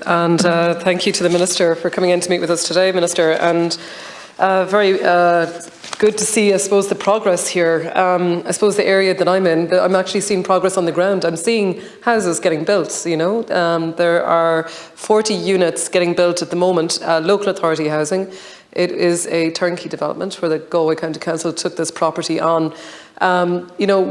And thank you to the Minister for coming in to meet with us today, Minister. And very good to see, I suppose, the progress here. I suppose the area that I'm in, I'm actually seeing progress on the ground. I'm seeing houses getting built, you know. There are 40 units getting built at the moment, local authority housing. It is a turnkey development where the Galway County Council took this property on. You know,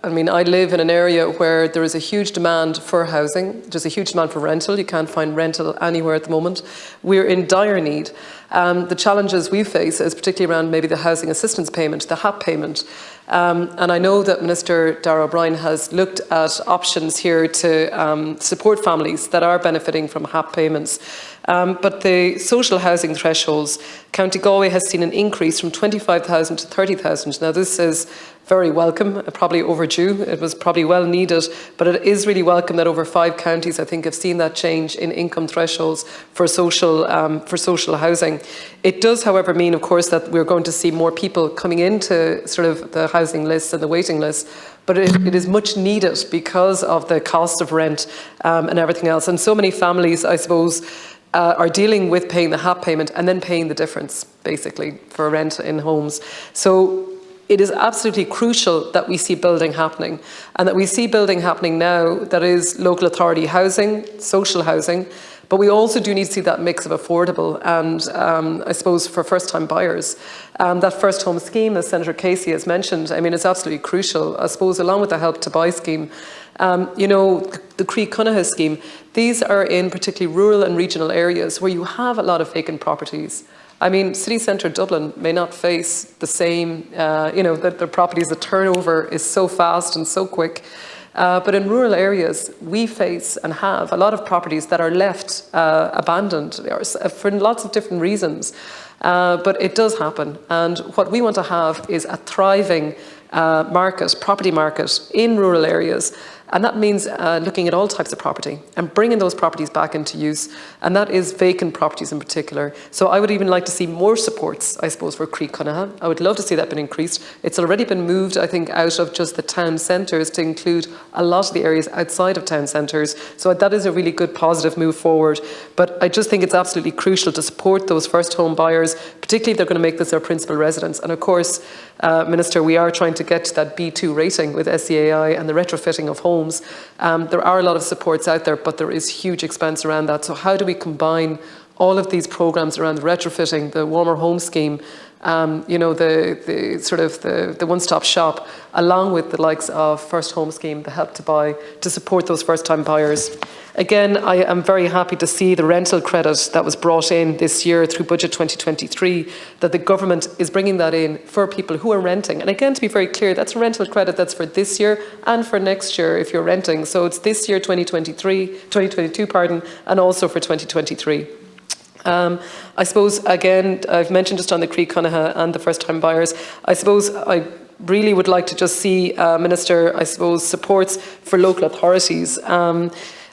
I live in an area where there is a huge demand for housing. There's a huge demand for rental. You can't find rental anywhere at the moment. We're in dire need. The challenges we face is particularly around maybe the housing assistance payment, the HAP payment. And I know that Minister Darragh O'Brien has looked at options here to support families that are benefiting from HAP payments. But the social housing thresholds, County Galway has seen an increase from 25,000 to 30,000. Now this is very welcome, probably overdue. It was probably well needed, but it is really welcome that over 5 counties, I think, have seen that change in income thresholds for social housing. It does, however, mean, of course, that we're going to see more people coming into sort of the housing lists and the waiting lists. But it is much needed because of the cost of rent and everything else. And so many families, I suppose, are dealing with paying the HAP payment and then paying the difference, basically, for rent in homes. So it is absolutely crucial that we see building happening, and that we see building happening now that is local authority housing, social housing, but we also do need to see that mix of affordable and, I suppose, for first-time buyers. That first home scheme, as Senator Casey has mentioned, I mean, it's absolutely crucial, I suppose, along with the Help to Buy scheme. You know, the Croí scheme, these are in particularly rural and regional areas where you have a lot of vacant properties. I mean, city centre Dublin may not face the same, you know, their properties, the turnover is so fast and so quick. But in rural areas, we face and have a lot of properties that are left abandoned for lots of different reasons. But it does happen. And what we want to have is a thriving property market in rural areas. And that means looking at all types of property and bringing those properties back into use. And that is vacant properties in particular. So I would even like to see more supports, I suppose, for Croí. I would love to see that been increased. It's already been moved, I think, out of just the town centres to include a lot of the areas outside of town centres. So that is a really good positive move forward. But I just think it's absolutely crucial to support those first home buyers, particularly if they're going to make this their principal residence. And of course, Minister, we are trying to get to that B2 rating with SCAI and the retrofitting of homes. There are a lot of supports out there, but there is huge expense around that. So how do we combine all of these programs around the retrofitting, the warmer home scheme, you know, the one-stop shop, along with the likes of first home scheme, the Help to Buy, to support those first-time buyers? Again, I am very happy to see the rental credit that was brought in this year through Budget 2023, that the government is bringing that in for people who are renting. And again, to be very clear, that's a rental credit that's for this year and for next year if you're renting. So it's this year, 2022, and also for 2023. I suppose, again, I've mentioned just on the Croí and the first-time buyers, I suppose I really would like to just see, Minister, I suppose, supports for local authorities.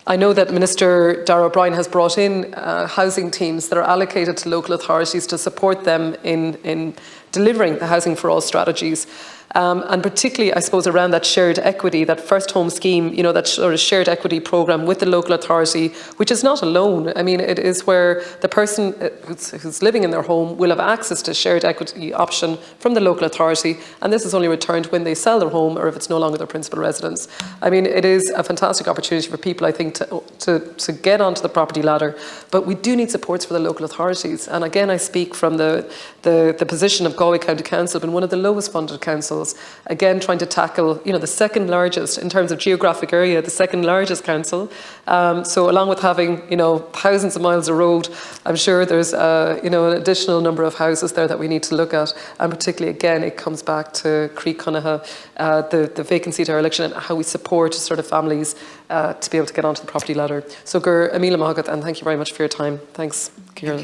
I know that Minister Darragh O'Brien has brought in housing teams that are allocated to local authorities to support them in delivering the Housing for All strategies. And particularly, I suppose, around that shared equity, that first home scheme, you know, that sort of shared equity programme with the local authority, which is not a loan. I mean, it is where the person who's living in their home will have access to shared equity option from the local authority, and this is only returned when they sell their home or if it's no longer their principal residence. I mean, it is a fantastic opportunity for people, I think, to get onto the property ladder, but we do need supports for the local authorities. And again, I speak from the position of Galway County Council, been one of the lowest funded councils. Again, trying to tackle, you know, the second largest in terms of geographic area, the second largest council. So along with having, you know, thousands of miles of road, I'm sure there's, you know, an additional number of houses there that we need to look at. And particularly, again, it comes back to Croí, the vacancy dereliction, and how we support sort of families to be able to get onto the property ladder. So, Gur Amila Magat, and thank you very much for your time. Thanks, Ciara.